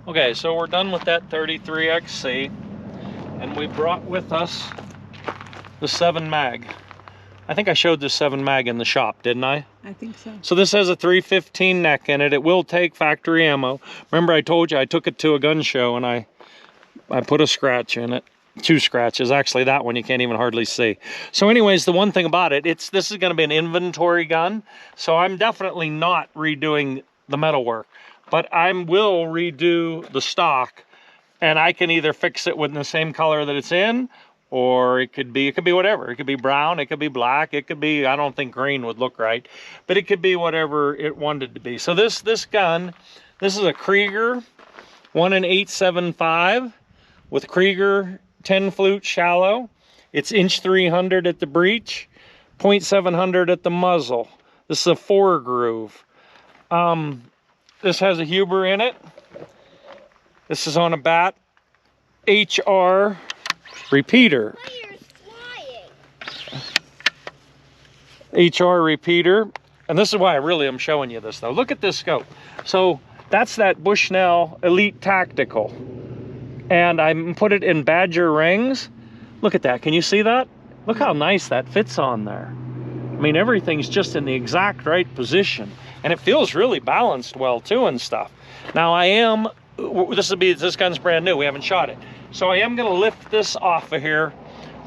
Okay, so we're done with that 33XC, and we brought with us the 7 mag. I think I showed the 7 mag in the shop, didn't I? I think so. So this has a 315 neck in it. It will take factory ammo. Remember I told you I took it to a gun show and I put a scratch in it. 2 scratches. Actually, that one you can't even hardly see. So anyways, the one thing about it, this is going to be an inventory gun. So I'm definitely not redoing the metalwork, but I will redo the stock, and I can either fix it with the same color that it's in, or it could be whatever. It could be brown, it could be black, it could be, I don't think green would look right, but it could be whatever it wanted to be. So this gun, this is a Krieger 1 in 875 with Krieger 10 flute shallow. It's inch 300 at the breech, 0.700 at the muzzle. This is a 4 groove. This has a Huber in it. This is on a bat HR repeater. HR repeater. And this is why I really am showing you this though. Look at this scope. So that's that Bushnell Elite Tactical. And I put it in Badger rings. Look at that, can you see that? Look how nice that fits on there. I mean, everything's just in the exact right position. And it feels really balanced well too and stuff. Now this gun's brand new, we haven't shot it. So I am gonna lift this off of here,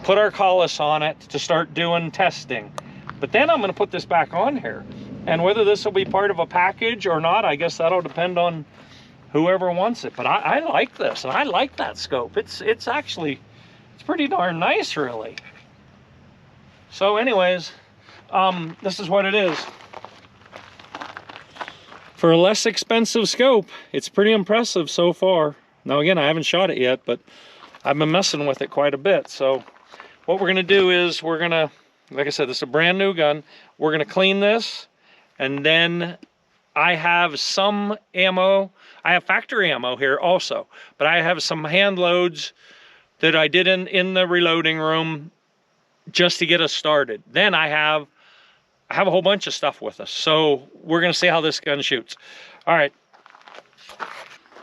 put our collis on it to start doing testing. But then I'm gonna put this back on here. And whether this will be part of a package or not, I guess that'll depend on whoever wants it. But I like this, and I like that scope. It's pretty darn nice, really. So anyways, this is what it is. For a less expensive scope, it's pretty impressive so far. Now again, I haven't shot it yet, but I've been messing with it quite a bit. So what we're gonna do is we're gonna, like I said, this is a brand new gun. We're gonna clean this, and then I have some ammo. I have factory ammo here also, but I have some hand loads that I did in the reloading room just to get us started. Then I have a whole bunch of stuff with us. So we're gonna see how this gun shoots. All right,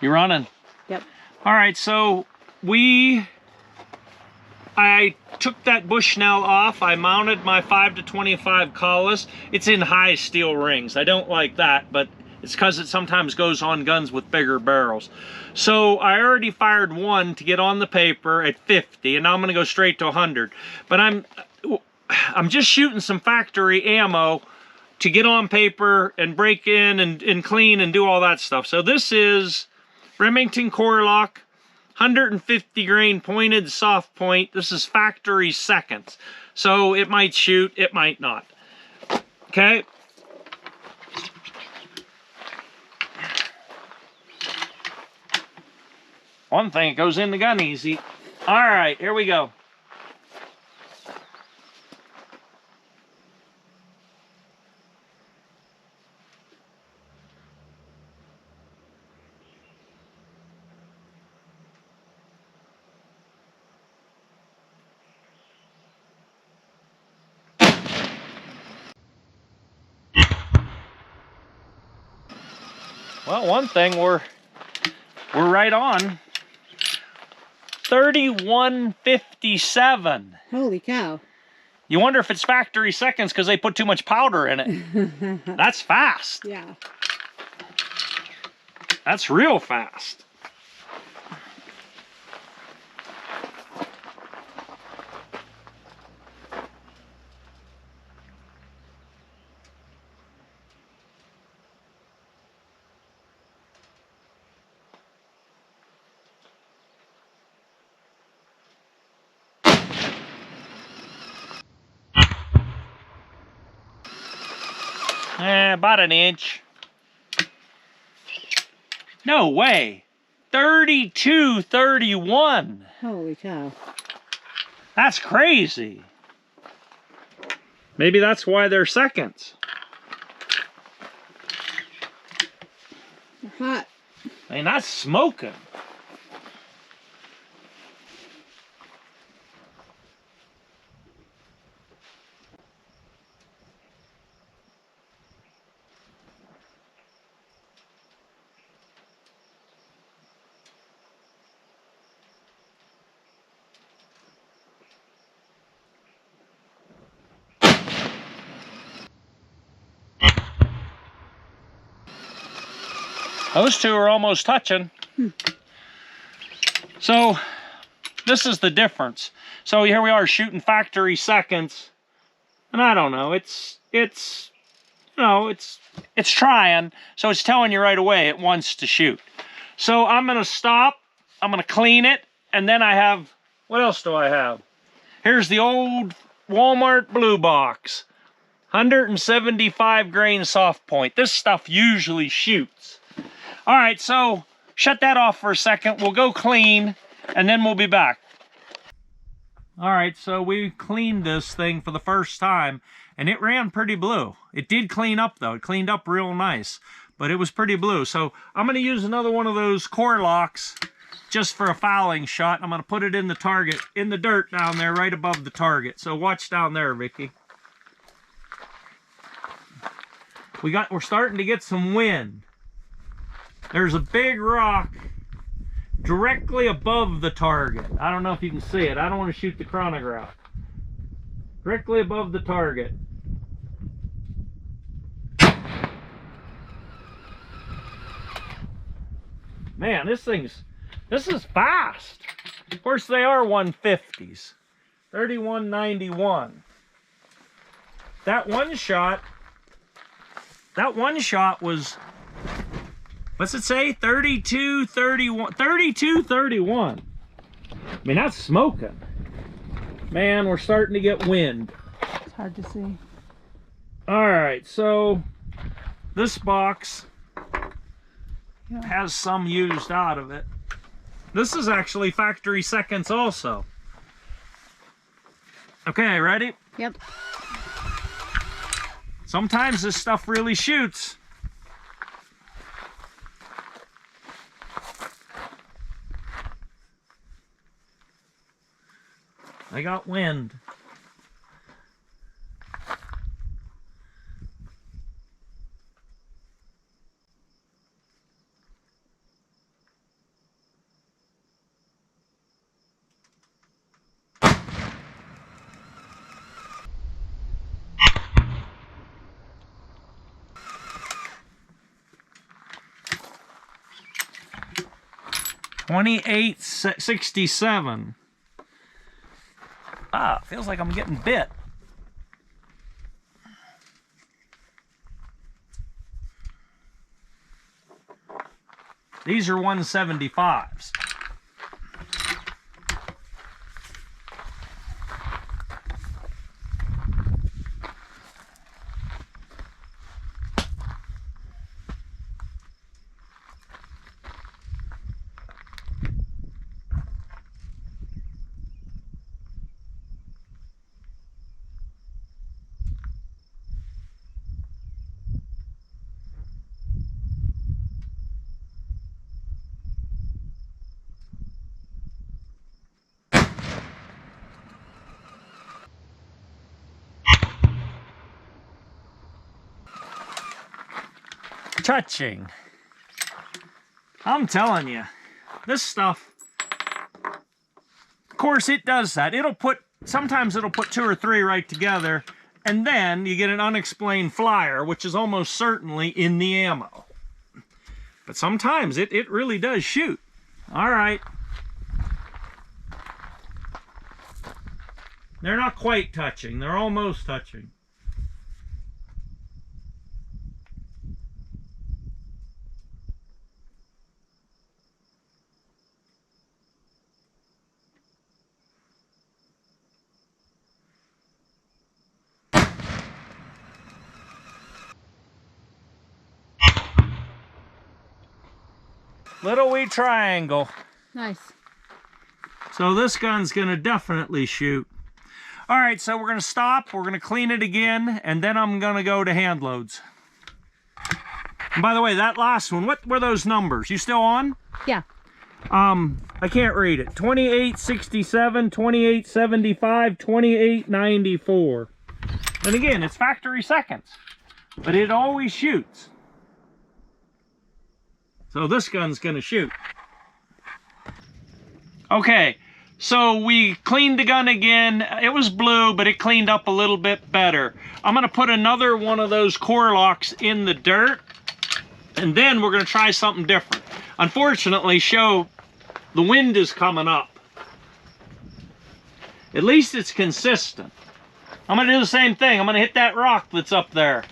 you running? Yep. All right, so I took that Bushnell off. I mounted my 5-25 collis. It's in high steel rings. I don't like that, but it's because it sometimes goes on guns with bigger barrels. So I already fired one to get on the paper at 50, and now I'm gonna go straight to 100. But I'm just shooting some factory ammo to get on paper and break in and clean and do all that stuff. So this is Remington Core-Lock, 150 grain pointed soft point. This is factory seconds. So it might shoot, it might not. Okay. One thing, it goes in the gun easy. All right, here we go. Well, one thing, we're right on. 31:57. Holy cow. You wonder if it's factory seconds because they put too much powder in it. That's fast. Yeah. That's real fast. About an inch. No way. 32-31. Holy cow. That's crazy. Maybe that's why they're seconds. They're hot. I mean, that's smoking. Those two are almost touching. So this is the difference. So here we are shooting factory seconds, and I don't know, it's trying, so it's telling you right away it wants to shoot. So I'm gonna stop, I'm gonna clean it, and then I have, what else do I have? Here's the old Walmart blue box, 175 grain soft point. This stuff usually shoots. All right, so shut that off for a second. We'll go clean, and then we'll be back. All right, so we cleaned this thing for the first time, and it ran pretty blue. It did clean up, though. It cleaned up real nice, but it was pretty blue. So I'm going to use another one of those core locks just for a fouling shot. I'm going to put it in the target, in the dirt down there, right above the target. So watch down there, Vicky. We're starting to get some wind. There's a big rock directly above the target. I don't know if you can see it. I don't want to shoot the chronograph. Directly above the target. Man, this is fast. Of course, they are 150s. 3191. That one shot was, what's it say? 3231. 3231. I mean, that's smoking. Man, we're starting to get wind. It's hard to see. All right, so this box has some used out of it. This is actually factory seconds also. Okay, ready? Yep. Sometimes this stuff really shoots. I got wind. $28.67. Ah, feels like I'm getting bit. These are 175s. Touching. I'm telling you, this stuff, of course it does that. Sometimes it'll put two or three right together, and then you get an unexplained flyer, which is almost certainly in the ammo. But sometimes it really does shoot. All right. They're not quite touching. They're almost touching. Little wee triangle. Nice. So this gun's gonna definitely shoot. All right, so we're gonna stop, we're gonna clean it again, and then I'm gonna go to hand loads. And by the way, that last one, what were those numbers? You still on? Yeah. I can't read it. 2867, 2875, 2894. And again, it's factory seconds, but it always shoots. So this gun's gonna shoot. Okay, so we cleaned the gun again. It was blue, but it cleaned up a little bit better. I'm gonna put another one of those core locks in the dirt. And then we're going to try something different. Unfortunately, the wind is coming up. At least it's consistent. I'm going to do the same thing. I'm going to hit that rock that's up there.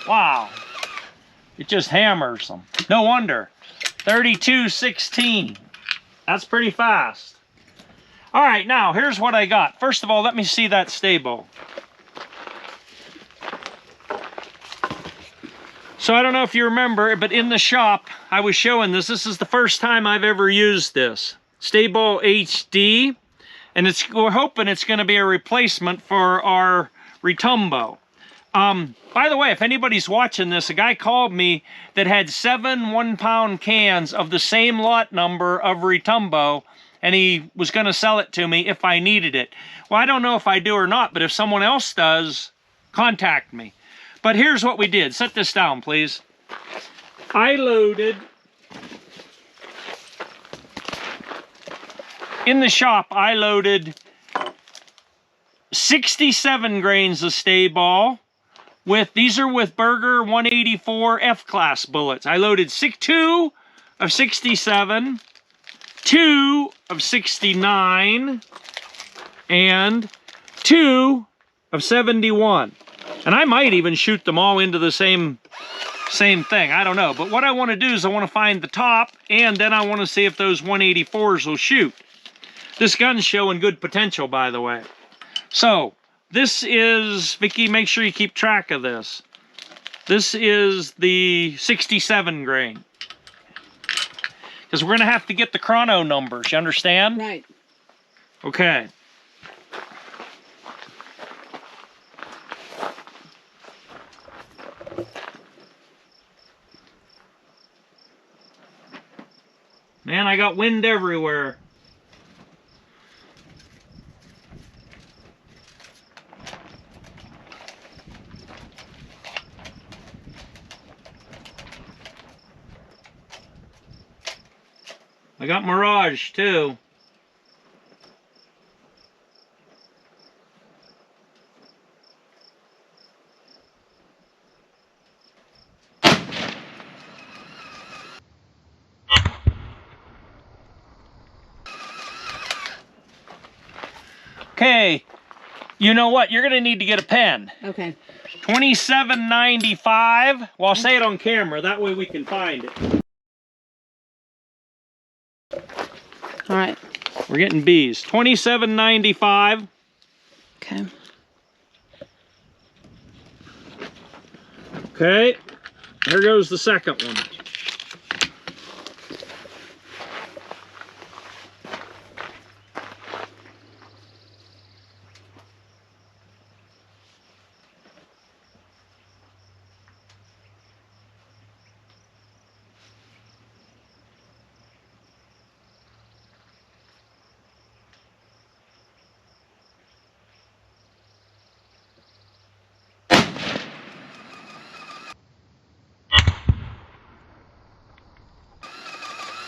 Wow. It just hammers them. No wonder. 32-16. That's pretty fast. All right, now here's what I got. First of all, let me see that stable. So I don't know if you remember, but in the shop, I was showing this. This is the first time I've ever used this. Stable HD, and we're hoping it's going to be a replacement for our Retumbo. By the way, if anybody's watching this, a guy called me that had 7 1-pound cans of the same lot number of Retumbo, and he was going to sell it to me if I needed it. Well, I don't know if I do or not, but if someone else does, contact me. But here's what we did. Set this down, please. I loaded, in the shop, I loaded 67 grains of stay ball. These are with Berger 184 F-class bullets. I loaded 2 of 67, 2 of 69, and 2 of 71. And I might even shoot them all into the same thing. I don't know. But what I want to do is I want to find the top, and then I want to see if those 184s will shoot. This gun's showing good potential, by the way. So, this is, Vicky, make sure you keep track of this. This is the 67 grain. Because we're going to have to get the chrono numbers, you understand? Right. Okay. Man, I got wind everywhere. I got mirage too. Okay, you know what? You're gonna need to get a pen. Okay. 27.95. Well, I'll say it on camera. That way we can find it. All right. We're getting B's. 27.95. Okay. Okay. Here goes the second one.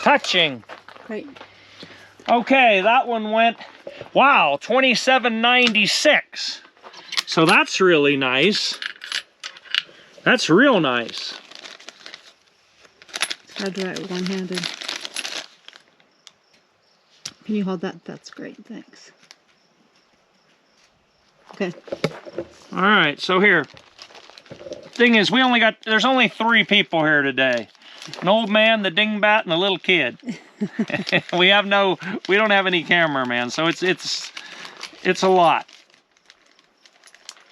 Touching. Great. Okay, that one went, wow, 27.96. So that's really nice. That's real nice. It's hard to write with one-handed. Can you hold that? That's great. Thanks. Okay. All right, so here. Thing is, there's only 3 people here today. An old man, the dingbat, and the little kid. we don't have any cameraman, so it's a lot.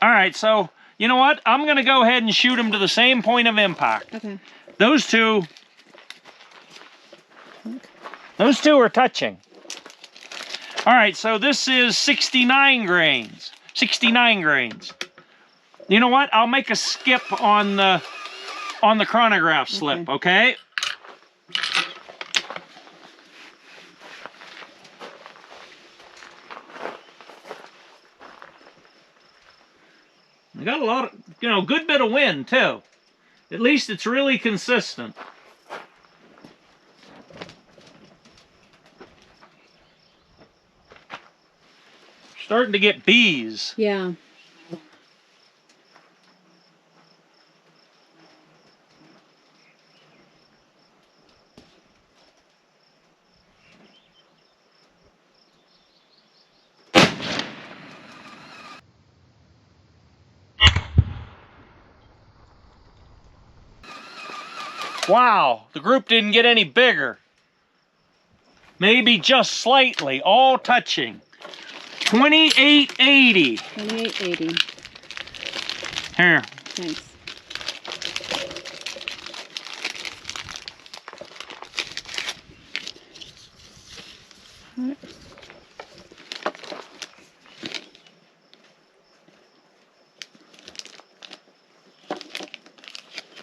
All right, so you know what? I'm gonna go ahead and shoot them to the same point of impact. Okay. Those two are touching. All right, so this is 69 grains. 69 grains. You know what? I'll make a skip on the chronograph slip, okay? I got a lot of, good bit of wind too. At least it's really consistent. Starting to get bees. Yeah. Wow, the group didn't get any bigger. Maybe just slightly, all touching. 2880. 2880. Here. Thanks. All right.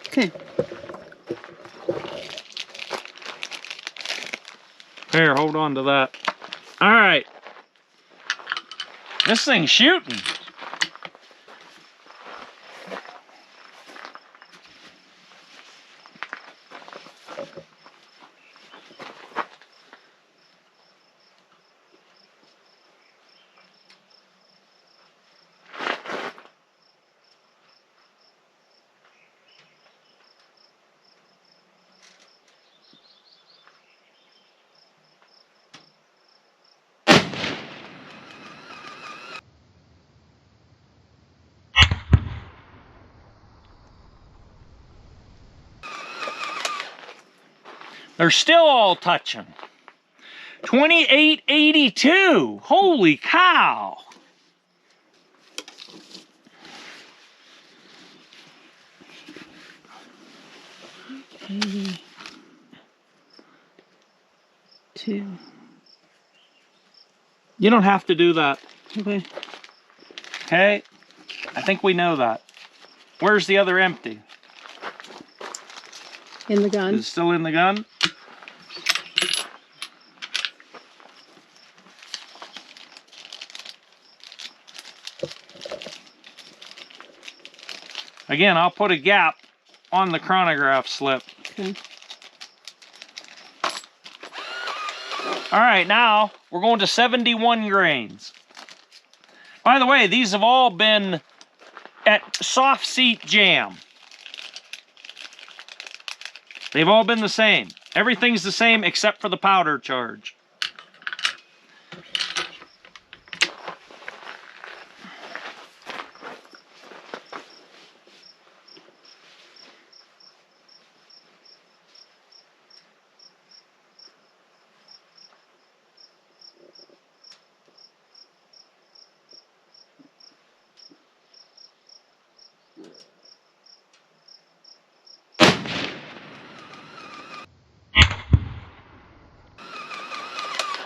Okay. Here, hold on to that. All right. This thing's shooting. They're still all touching. 2882. Holy cow. Two. You don't have to do that. Okay. Okay? I think we know that. Where's the other empty? In the gun. Is it still in the gun? Again, I'll put a gap on the chronograph slip. Okay. All right, now we're going to 71 grains. By the way, these have all been at soft seat jam. They've all been the same. Everything's the same except for the powder charge.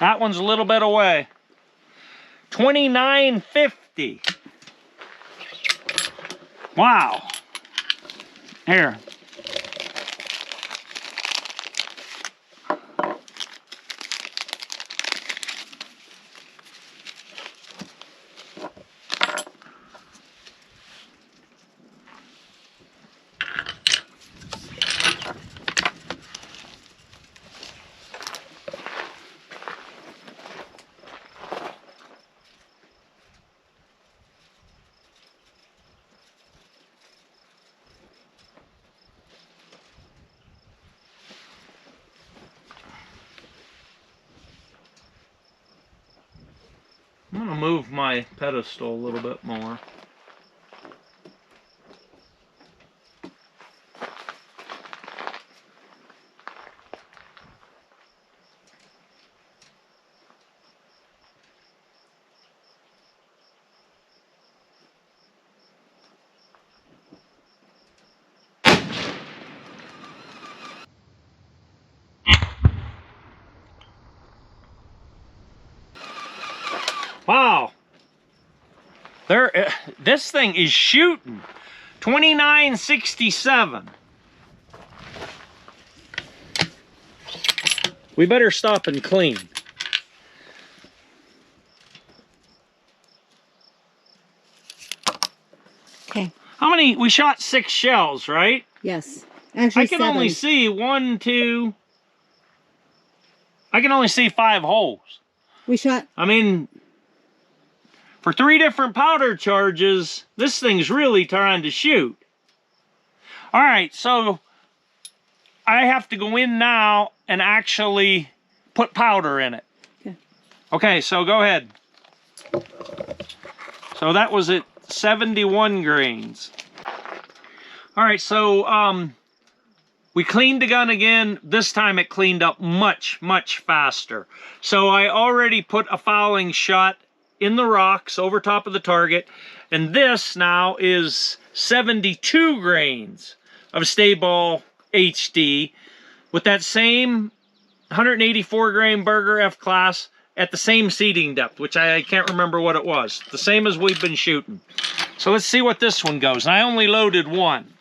That one's a little bit away. 2950. Wow. Here. I'm gonna move my pedestal a little bit more. Wow. This thing is shooting. 2967. We better stop and clean. Okay. How many? We shot 6 shells, right? Yes. Actually, I can 7. only see 1, 2. I can only see 5 holes. We shot. I mean, for 3 different powder charges, this thing's really trying to shoot. All right, so I have to go in now and actually put powder in it. Okay. Okay, so go ahead. So that was at 71 grains. All right, so We cleaned the gun again. This time it cleaned up much, much faster. So I already put a fouling shot in the rocks over top of the target. And this now is 72 grains of stay ball HD with that same 184 grain Berger F class at the same seating depth, which I can't remember what it was. The same as we've been shooting. So let's see what this one goes. I only loaded one.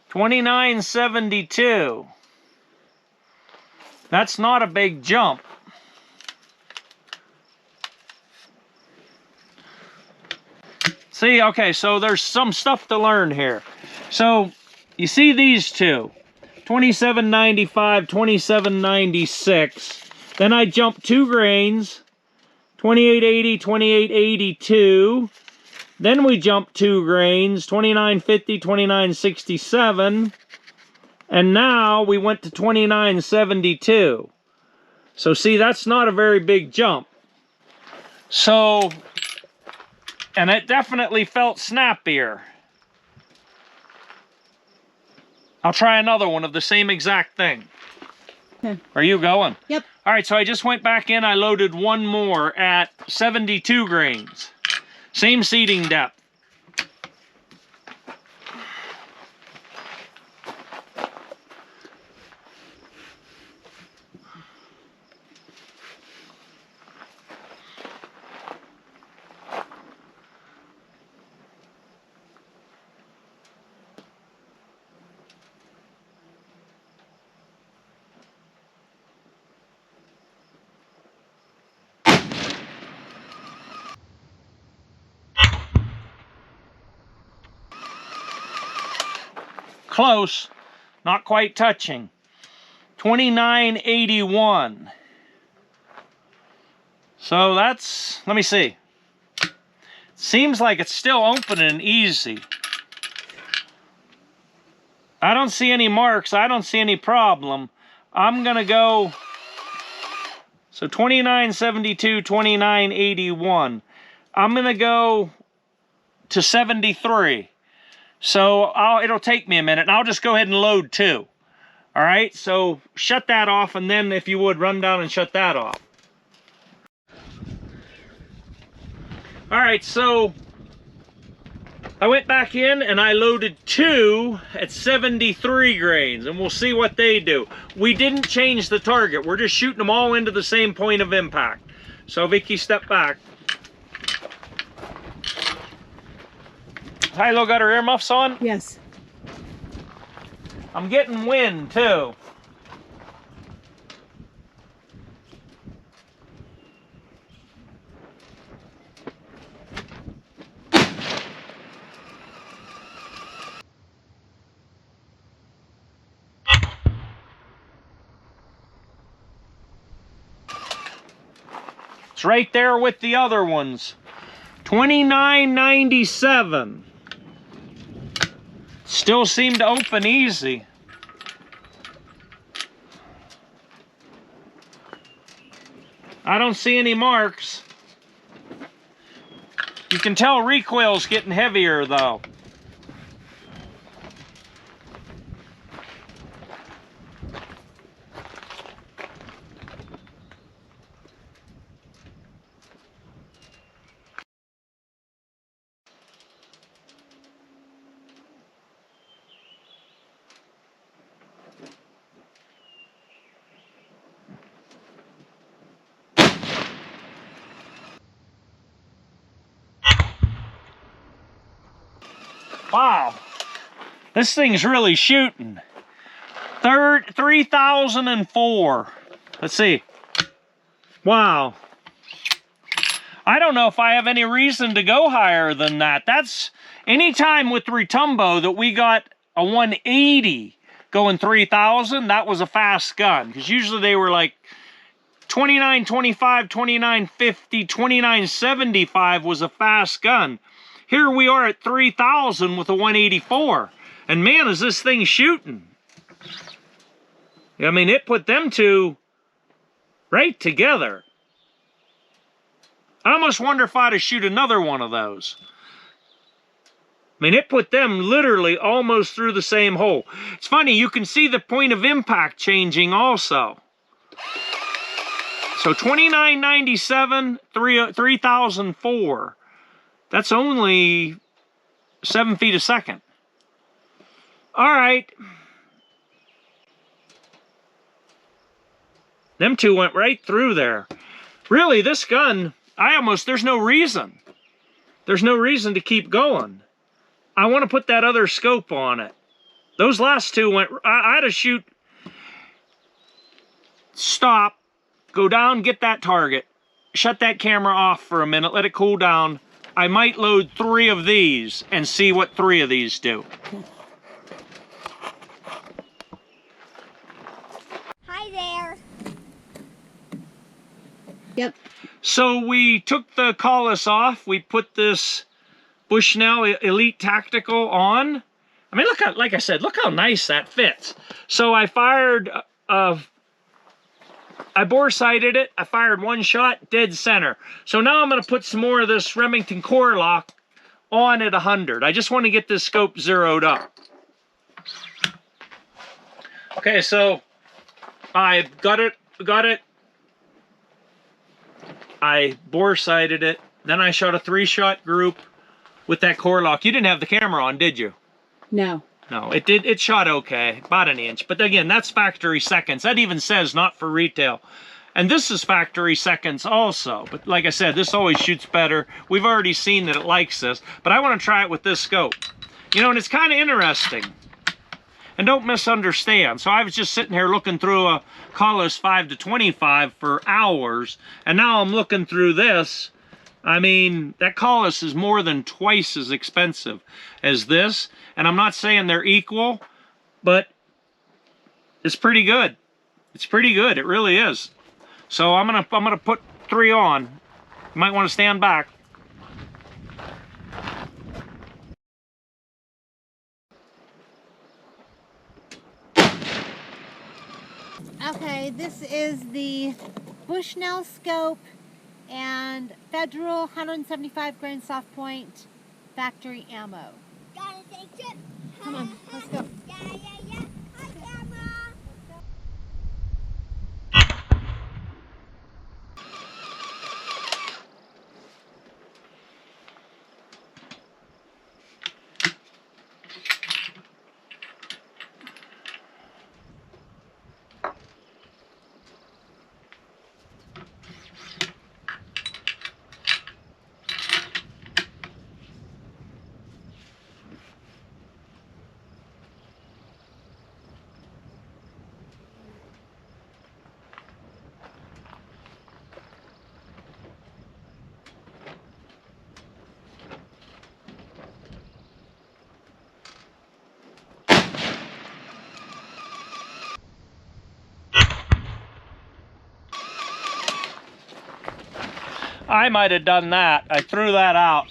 $29.72. That's not a big jump. See, okay, so there's some stuff to learn here. So you see these two, 27.95, 27.96. Then I jumped 2 grains, 28.80, 28.82. Then we jumped 2 grains, 29.50, 29.67. And now we went to 29.72. So see, that's not a very big jump. So, and it definitely felt snappier. I'll try another one of the same exact thing. Okay. Are you going? Yep. All right, so I just went back in. I loaded one more at 72 grains. Same seating depth. Close, not quite touching. 29.81. So that's, let me see. Seems like it's still opening easy. I don't see any marks. I don't see any problem. I'm gonna go, so 29.72, 29.81. I'm gonna go to 73. So it'll take me a minute, and I'll just go ahead and load 2. All right, so shut that off, and then if you would, run down and shut that off. All right, so I went back in and I loaded 2 at 73 grains, and we'll see what they do. We didn't change the target. We're just shooting them all into the same point of impact. So Vicky, step back. Hilo got her earmuffs on? Yes. I'm getting wind too. It's right there with the other ones. 29.97. Still seem to open easy. I don't see any marks. You can tell recoil's getting heavier though. Wow, this thing's really shooting. 3004. Let's see. Wow. I don't know if I have any reason to go higher than that. That's anytime with Retumbo that we got a 180 going 3,000, that was a fast gun. Because usually they were like 2925, 2950, 2975 was a fast gun. Here we are at 3,000 with a 184. And man, is this thing shooting. I mean, it put them two right together. I almost wonder if I'd have shoot another one of those. I mean, it put them literally almost through the same hole. It's funny, you can see the point of impact changing also. So 2997, 3004. That's only 7 feet a second. All right. Them two went right through there. Really, this gun, there's no reason. There's no reason to keep going. I want to put that other scope on it. Those last two went, I had to shoot, stop, go down, get that target, shut that camera off for a minute, let it cool down. I might load 3 of these and see what 3 of these do. Hi there. Yep. So we took the collis off. We put this Bushnell Elite Tactical on. I mean, look how, like I said, look how nice that fits. So I fired, I bore sighted it. I fired 1 shot, dead center. So now I'm going to put some more of this Remington core lock on at 100. I just want to get this scope zeroed up. Okay, so I got it. I bore sighted it. Then I shot a 3-shot group with that core lock. You didn't have the camera on, did you? No. No, it did. It shot okay, about 1 inch. But again, that's factory seconds. That even says not for retail. And this is factory seconds also. But like I said, this always shoots better. We've already seen that it likes this. But I want to try it with this scope. You know, and it's kind of interesting. And don't misunderstand. So I was just sitting here looking through a Collis 5 to 25 for hours. And now I'm looking through this. I mean, that Collis is more than twice as expensive as this. And I'm not saying they're equal, but it's pretty good. It's pretty good. It really is. So I'm gonna put 3 on. You might want to stand back. Okay, this is the Bushnell scope and Federal 175 grain soft point factory ammo. Gotta take it. Come on, let's go. Yeah. Hi, camera. I might have done that. I threw that out.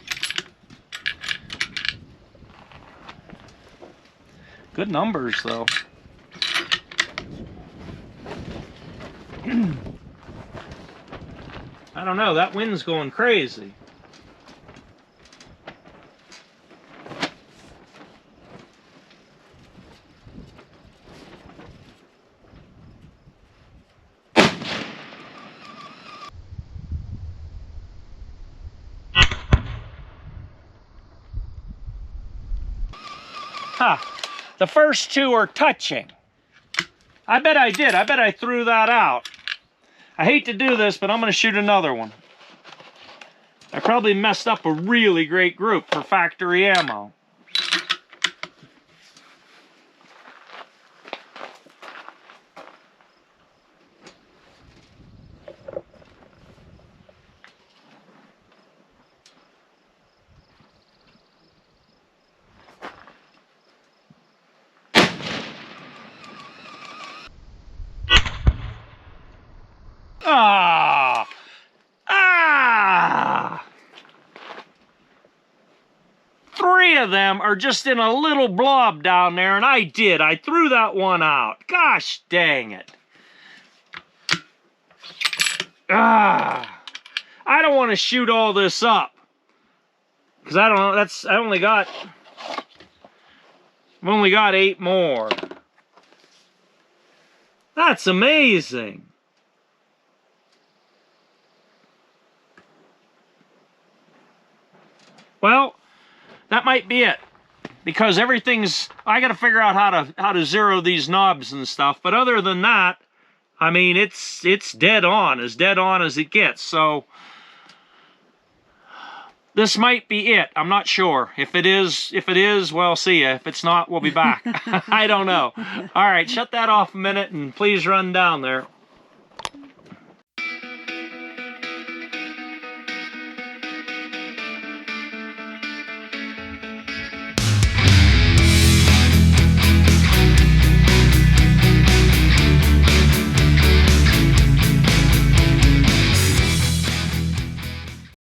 Good numbers, though. I don't know. That wind's going crazy. Huh. The first 2 are touching. I bet I did. I bet I threw that out. I hate to do this, but I'm going to shoot another one. I probably messed up a really great group for factory ammo. Ah, of them are just in a little blob down there, and I did. I threw that one out. Gosh dang it. I don't want to shoot all this up. Because I don't know, I've only got 8 more. That's amazing. Well, that might be it. Because everything's, I got to figure out how to zero these knobs and stuff. But other than that, I mean, it's dead on as it gets. So this might be it. I'm not sure. If it is, well, see ya. If it's not, we'll be back. I don't know. All right, shut that off a minute and please run down there.